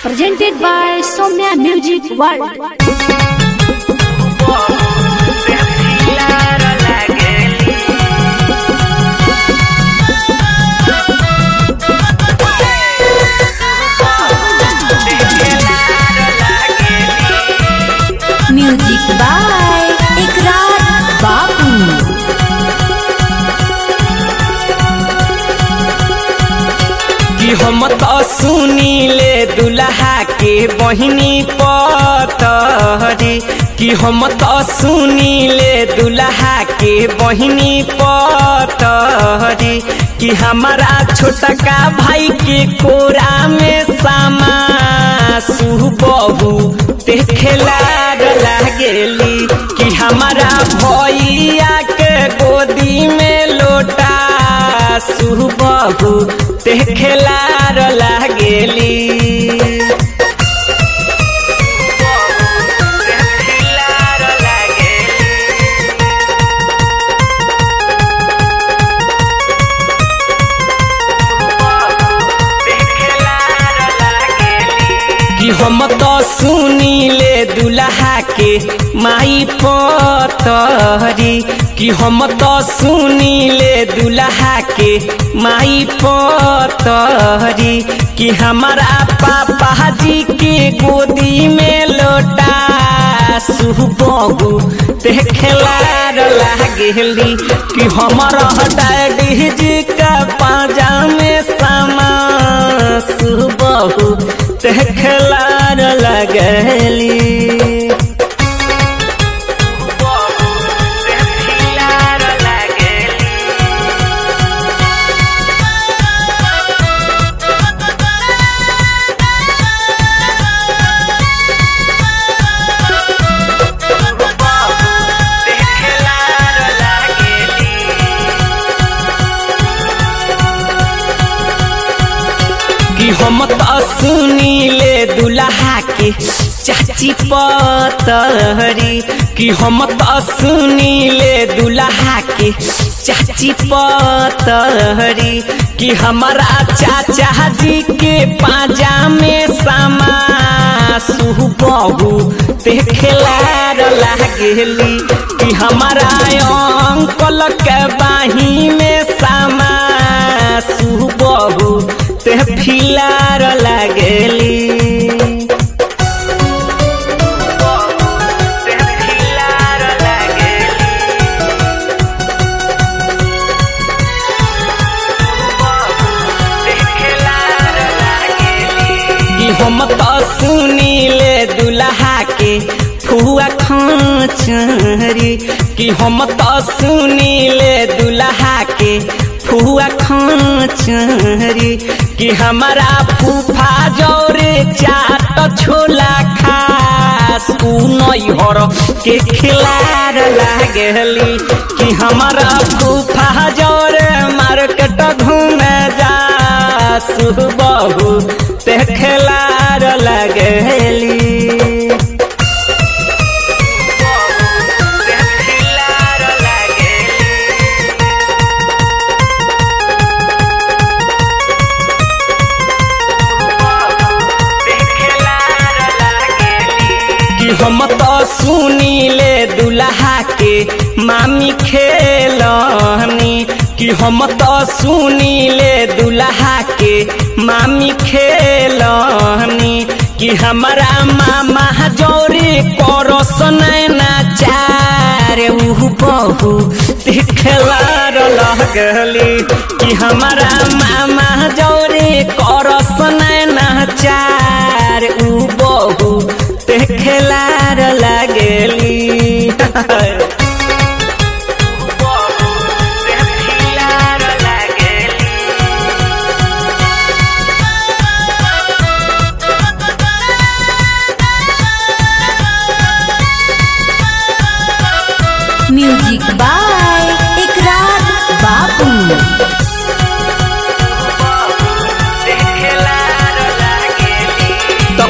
presented by Somya Music World. Music by Ikrar Babu. कि हम तो सुनीले दुल्हा के बहिनी पतरी कि हम तो सुनीले दुल्हा के बहिनी पतरी कि हमारा छोटा का भाई के कोरा में सामा सुबहू देखेला लागेली कि हमारा भैया के गोदी में लोटा सुबहू देखेला लागेली। कि हम तो सुनीले दुल्हा के माई पतरी कि हम तो सुनीले दुल्हा के माई पतरी कि हमारा पापा जी के गोदी में लोटा सुबहू देखेला लागेली कि हमारा डैडी जी का पाजा में समा सुबहू देखेला लागेली। कि हम तो सुनीले दुल्हा के चाची पतरी कि हम तो सुनीले दुल्हा के चाची पतरी कि हमारा चाचा जी के पाजा में समा सुबहू देखेला लागेली कि हमारा अंकल के बाही में समा सुबहू फिलार लागेली। हम तो सुनीले दुल्हा के फुआ खाचरी कि हम तो सुनीले दुल्हा के फुआ खाचरी कि हमारा फूफा जौरे चाट छोला खास नैहर के खिलार लागेली कि हमारा फूफा जौरे मार्केट घूमे जा सुबहू देखेला लागेली। हम तो सुनीले दुल्हा के मामी खेलनी कि हम तो सुनीले दुल्हा के मामी खेलनी कि हमारा मामा जौरे करस नैना चार बहू देखेला लागली कि हमारा मामा जौरे करस नैना चार बहू देखेला लागेली। म्यूजिक बाय इकरार बाबू। तो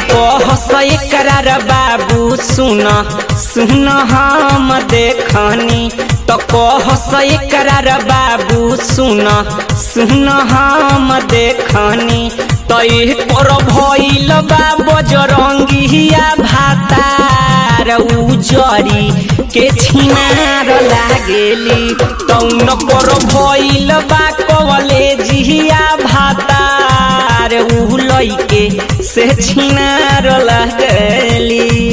एकरार बाबू सुन सुन हम देखनी तो कहस एकरार बाबू सुन सुन हम देखनी तो पर भइल बा बजरंगिया भातार उजरी के छिनार लागेली तौन पर भइल बा कवलेजिया भातार उ लइके से छिनार लागेली।